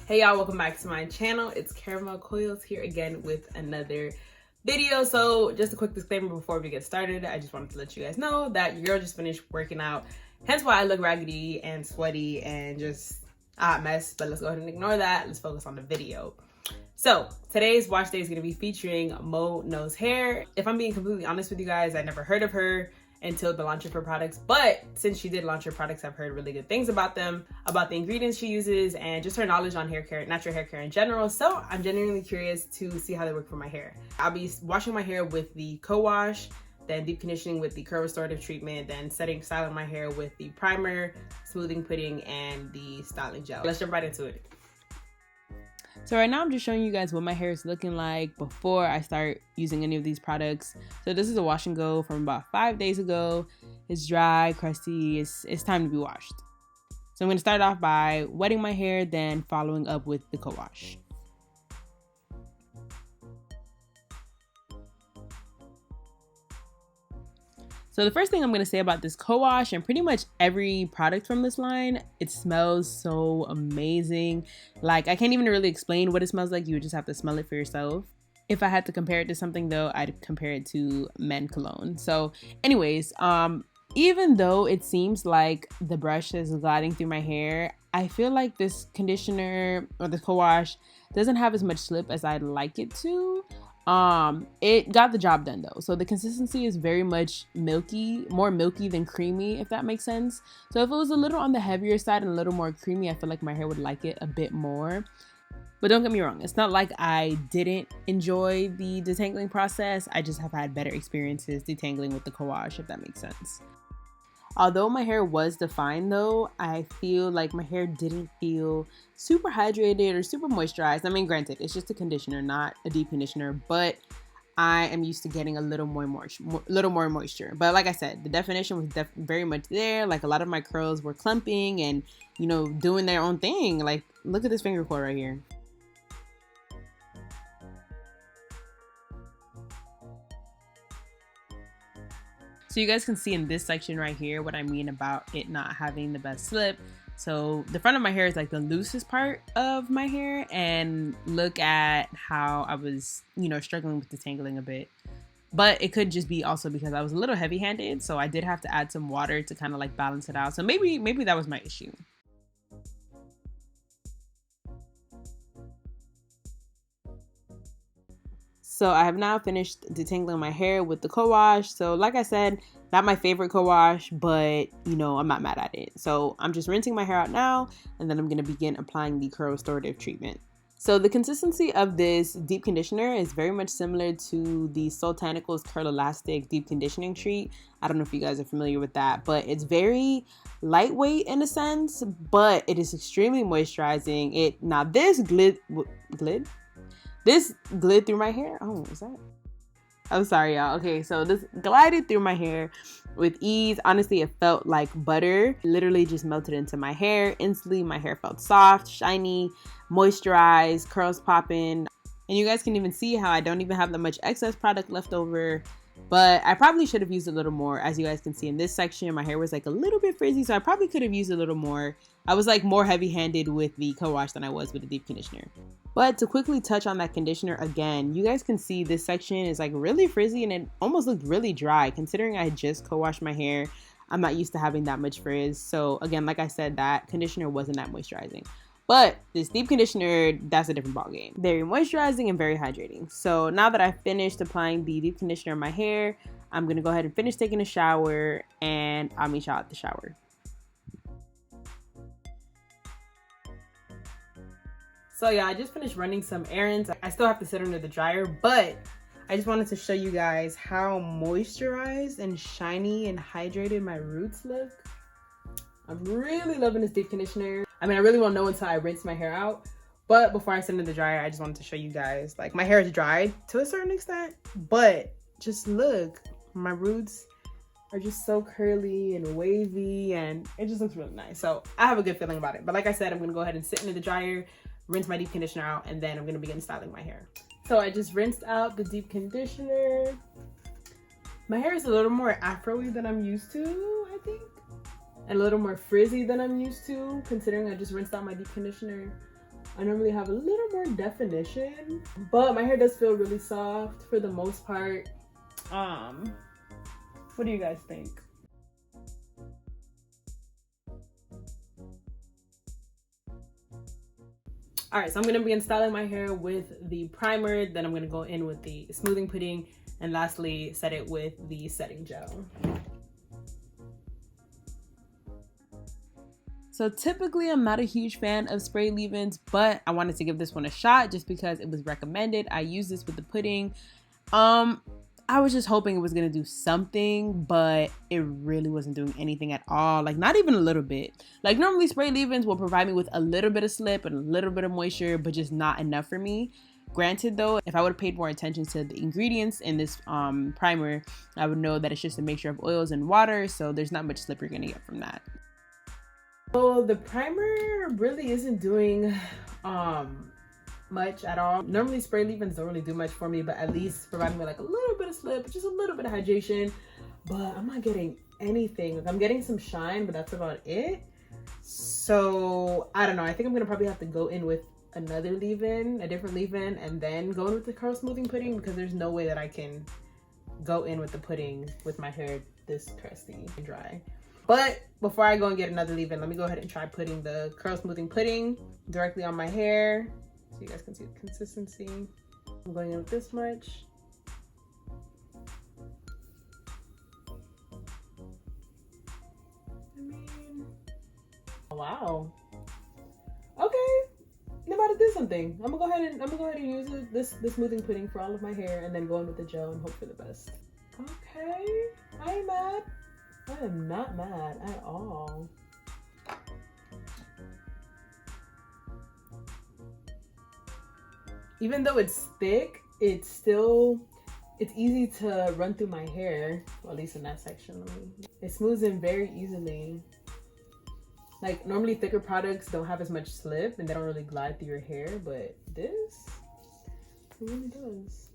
Hey y'all, welcome back to my channel. It's Caramel Coils here again with another video. So just a quick disclaimer before we get started, I just wanted to let you guys know that your girl just finished working out, hence why I look raggedy and sweaty and just a hot mess. But let's go ahead and ignore that. Let's focus on the video. So today's watch day is going to be featuring MoKnowsHair. If I'm being completely honest with you guys, I never heard of her until the launch of her products, but since she did launch her products, I've heard really good things about them, about the ingredients she uses, and just her knowledge on hair care, natural hair care in general. So I'm genuinely curious to see how they work for my hair. I'll be washing my hair with the co-wash, then deep conditioning with the curl restorative treatment, then styling my hair with the primer, smoothing pudding, and the styling gel. Let's jump right into it. So right now I'm just showing you guys what my hair is looking like before I start using any of these products. So this is a wash and go from about 5 days ago. It's dry, crusty, it's time to be washed. So I'm going to start off by wetting my hair, then following up with the co-wash. So the first thing I'm going to say about this co-wash and pretty much every product from this line, it smells so amazing. Like, I can't even really explain what it smells like. You would just have to smell it for yourself. If I had to compare it to something though, I'd compare it to men cologne. So anyways, even though it seems like the brush is gliding through my hair, I feel like this conditioner or the co-wash doesn't have as much slip as I'd like it to. It got the job done though. So the consistency is very much milky, more milky than creamy, if that makes sense. So if it was a little on the heavier side and a little more creamy, I feel like my hair would like it a bit more. But don't get me wrong, it's not like I didn't enjoy the detangling process. I just have had better experiences detangling with the co-wash, if that makes sense. Although my hair was defined though, I feel like my hair didn't feel super hydrated or super moisturized. I mean, granted, it's just a conditioner, not a deep conditioner, but I am used to getting a little more moisture. But like I said, the definition was very much there. Like, a lot of my curls were clumping and, you know, doing their own thing. Like, look at this finger coil right here. So you guys can see in this section right here what I mean about it not having the best slip. So the front of my hair is like the loosest part of my hair, and look at how I was, you know, struggling with detangling a bit. But it could just be also because I was a little heavy-handed, so I did have to add some water to kind of like balance it out. So maybe that was my issue. So I have now finished detangling my hair with the co-wash. So like I said, not my favorite co-wash, but you know, I'm not mad at it. So I'm just rinsing my hair out now, and then I'm going to begin applying the curl restorative treatment. So the consistency of this deep conditioner is very much similar to the Sultanicals Curl Elastic Deep Conditioning Treat. I don't know if you guys are familiar with that, but it's very lightweight in a sense, but it is extremely moisturizing. This glid through my hair. Oh, is that? I'm sorry, y'all. Okay, so this glided through my hair with ease. Honestly, it felt like butter. Literally just melted into my hair. Instantly, my hair felt soft, shiny, moisturized, curls popping. And you guys can even see how I don't even have that much excess product left over. But I probably should have used a little more. As you guys can see in this section, my hair was like a little bit frizzy, so I probably could have used a little more. I was like more heavy-handed with the co-wash than I was with the deep conditioner. But to quickly touch on that conditioner again, you guys can see this section is like really frizzy, and it almost looked really dry considering I just co-washed my hair. I'm not used to having that much frizz. So again, like I said, that conditioner wasn't that moisturizing. But this deep conditioner, that's a different ballgame. Very moisturizing and very hydrating. So now that I've finished applying the deep conditioner in my hair, I'm gonna go ahead and finish taking a shower, and I'll meet y'all at the shower. So yeah, I just finished running some errands. I still have to sit under the dryer, but I just wanted to show you guys how moisturized and shiny and hydrated my roots look. I'm really loving this deep conditioner. I mean, I really won't know until I rinse my hair out. But before I sit in the dryer, I just wanted to show you guys, like, my hair is dried to a certain extent, but just look, my roots are just so curly and wavy, and it just looks really nice. So I have a good feeling about it. But like I said, I'm gonna go ahead and sit in the dryer, rinse my deep conditioner out, and then I'm gonna begin styling my hair. So I just rinsed out the deep conditioner. My hair is a little more afro-y than I'm used to, I think. And a little more frizzy than I'm used to, considering I just rinsed out my deep conditioner. I normally have a little more definition, but my hair does feel really soft for the most part. What do you guys think? All right, so I'm gonna begin styling my hair with the primer, then I'm gonna go in with the smoothing pudding, and lastly set it with the setting gel. So typically I'm not a huge fan of spray leave-ins, but I wanted to give this one a shot just because it was recommended. I used this with the pudding. I was just hoping it was gonna do something, but it really wasn't doing anything at all. Like, not even a little bit. Like, normally spray leave-ins will provide me with a little bit of slip and a little bit of moisture, but just not enough for me. Granted though, if I would have paid more attention to the ingredients in this primer, I would know that it's just a mixture of oils and water, so there's not much slip you're gonna get from that. So the primer really isn't doing much at all. Normally spray leave-ins don't really do much for me, but at least providing me like a little bit of slip, just a little bit of hydration. But I'm not getting anything. Like, I'm getting some shine, but that's about it. So I don't know. I think I'm gonna probably have to go in with another leave-in, a different leave-in, and then go in with the curl smoothing pudding, because there's no way that I can go in with the pudding with my hair this crusty and dry. But before I go and get another leave-in, let me go ahead and try putting the curl smoothing pudding directly on my hair so you guys can see the consistency. I'm going in with this much. Wow. Okay. I'm about to do something. I'm gonna go ahead and use this smoothing pudding for all of my hair, and then go in with the gel and hope for the best. Okay. I ain't mad. I am not mad at all. Even though it's thick, it's easy to run through my hair, well, at least in that section. It smooths in very easily. Like, normally thicker products don't have as much slip and they don't really glide through your hair, but this, it really does.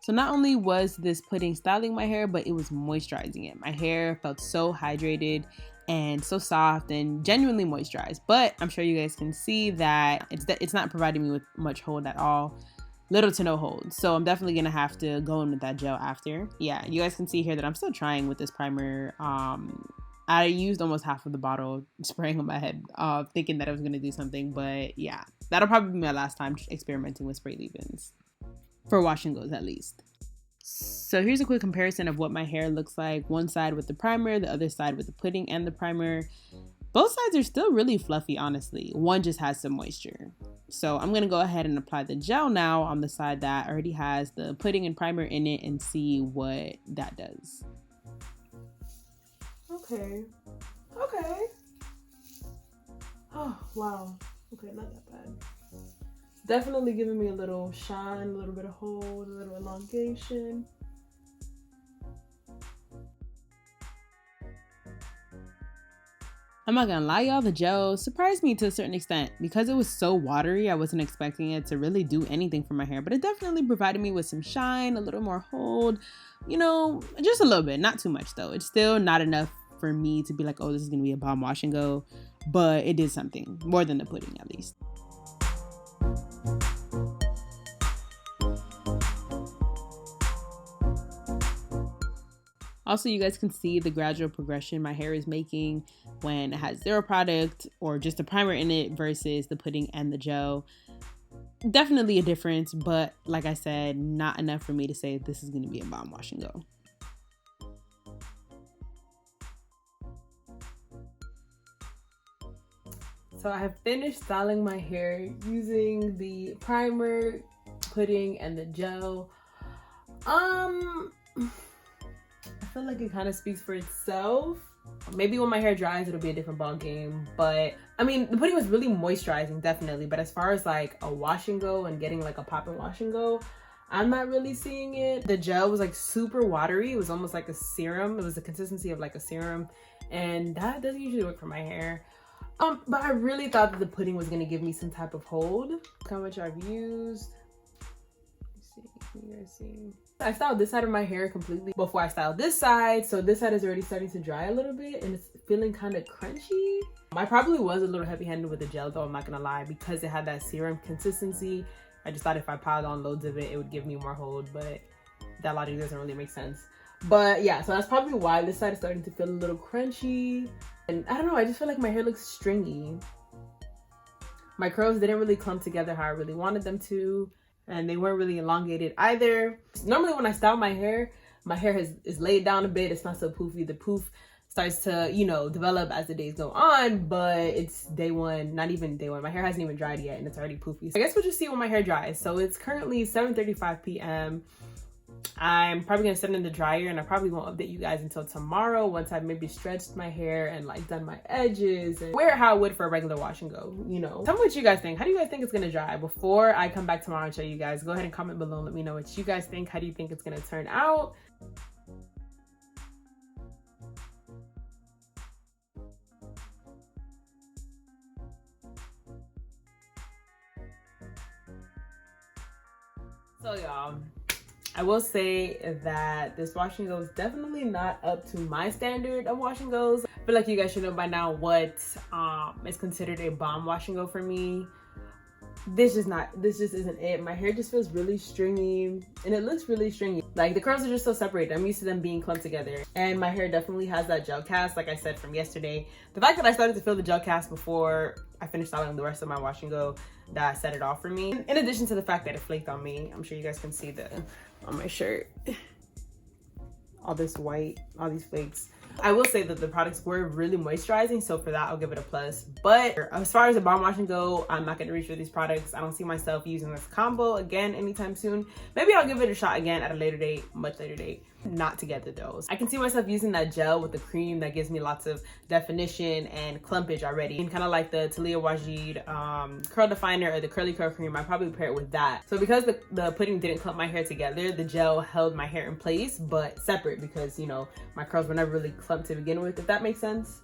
So not only was this pudding styling my hair, but it was moisturizing it. My hair felt so hydrated and so soft and genuinely moisturized. But I'm sure you guys can see that it's not providing me with much hold at all. Little to no hold. So I'm definitely gonna have to go in with that gel after. Yeah, you guys can see here that I'm still trying with this primer. I used almost half of the bottle spraying on my head, thinking that I was gonna do something, but yeah, that'll probably be my last time experimenting with spray leave-ins. For wash and goes, at least. So here's a quick comparison of what my hair looks like. One side with the primer, the other side with the pudding and the primer. Both sides are still really fluffy, honestly. One just has some moisture. So I'm gonna go ahead and apply the gel now on the side that already has the pudding and primer in it and see what that does. Okay. Okay. Oh, wow. Okay, not that bad. Definitely giving me a little shine, a little bit of hold, a little elongation. I'm not gonna lie, y'all, the gel surprised me to a certain extent. Because it was so watery, I wasn't expecting it to really do anything for my hair, but it definitely provided me with some shine, a little more hold, you know, just a little bit, not too much though. It's still not enough for me to be like, oh, this is gonna be a bomb wash and go, but it did something, more than the pudding at least. Also, you guys can see the gradual progression my hair is making when it has zero product or just a primer in it versus the pudding and the gel. Definitely a difference, but like I said, not enough for me to say this is going to be a bomb wash and go. So I have finished styling my hair using the primer, pudding, and the gel. I feel like it kind of speaks for itself. Maybe when my hair dries, it'll be a different ball game. But I mean, the pudding was really moisturizing, definitely. But as far as like a wash and go and getting like a pop and wash and go, I'm not really seeing it. The gel was like super watery. It was almost like a serum. It was the consistency of like a serum. And that doesn't usually work for my hair. But I really thought that the pudding was gonna give me some type of hold. Look how much I've used. Let's see, can you guys see? I styled this side of my hair completely before I styled this side. So this side is already starting to dry a little bit and it's feeling kind of crunchy. I probably was a little heavy-handed with the gel though, I'm not gonna lie, because it had that serum consistency. I just thought if I piled on loads of it, it would give me more hold, but that logic doesn't really make sense. But yeah, so that's probably why this side is starting to feel a little crunchy. And I don't know, I just feel like my hair looks stringy. My curls didn't really clump together how I really wanted them to, and they weren't really elongated either. Normally when I style my hair is laid down a bit. It's not so poofy. The poof starts to, you know, develop as the days go on, but it's day one, not even day one. My hair hasn't even dried yet and it's already poofy. So I guess we'll just see when my hair dries. So it's currently 7:35 p.m. I'm probably gonna set it in the dryer, and I probably won't update you guys until tomorrow once I've maybe stretched my hair and like done my edges and wear it how I would for a regular wash and go, you know. Tell me what you guys think. How do you guys think it's gonna dry before I come back tomorrow and show you guys? Go ahead and comment below and let me know what you guys think. How do you think it's gonna turn out? So y'all, I will say that this wash and go is definitely not up to my standard of wash and goes. I feel like you guys should know by now what is considered a bomb wash and go for me. This just isn't it. My hair just feels really stringy and it looks really stringy. Like the curls are just so separated. I'm used to them being clumped together, and my hair definitely has that gel cast, like I said from yesterday. The fact that I started to feel the gel cast before I finished styling the rest of my wash and go, that set it off for me. In addition to the fact that it flaked on me. I'm sure you guys can see on my shirt, all this white, all these flakes. I will say that the products were really moisturizing, so for that I'll give it a plus. But as far as the bomb wash and go, I'm not going to reach for these products. I don't see myself using this combo again anytime soon. Maybe I'll give it a shot again at a later date, much later date. Not together though. I can see myself using that gel with the cream that gives me lots of definition and clumpage already, and kind of like the Talia Wajid curl definer or the curly curl cream. I probably pair it with that. So because the pudding didn't clump my hair together, the gel held my hair in place but separate, because you know my curls were never really clumped to begin with, if that makes sense.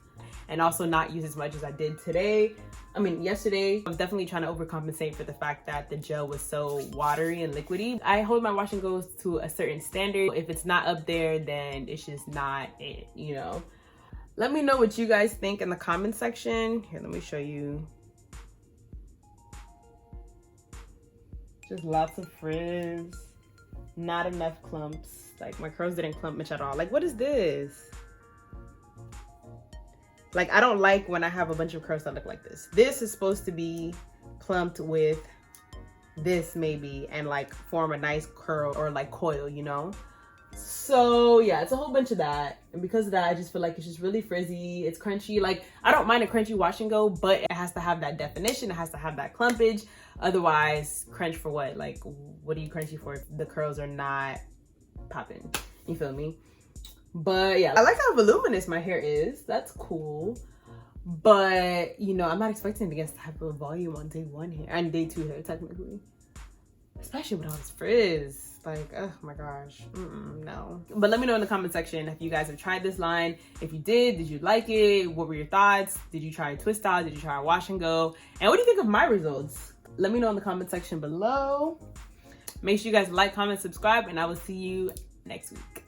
And also not use as much as I did yesterday. I was definitely trying to overcompensate for the fact that the gel was so watery and liquidy. I hold my wash and goes to a certain standard. If it's not up there, then it's just not it, you know. Let me know what you guys think in the comment section. Here, let me show you. Just lots of frizz, not enough clumps. Like my curls didn't clump much at all. Like, what is this? Like, I don't like when I have a bunch of curls that look like this. This is supposed to be clumped with this maybe and like form a nice curl or like coil, you know? So yeah, it's a whole bunch of that. And because of that, I just feel like it's just really frizzy. It's crunchy. Like, I don't mind a crunchy wash and go, but it has to have that definition. It has to have that clumpage. Otherwise, crunch for what? Like, what are you crunchy for if the curls are not popping? You feel me? But yeah, I like how voluminous my hair is. That's cool. But, you know, I'm not expecting to get this type of volume on day one hair and day two hair, technically. Especially with all this frizz. Like, oh my gosh. No. But let me know in the comment section if you guys have tried this line. If you did you like it? What were your thoughts? Did you try a twist style? Did you try a wash and go? And what do you think of my results? Let me know in the comment section below. Make sure you guys like, comment, subscribe, and I will see you next week.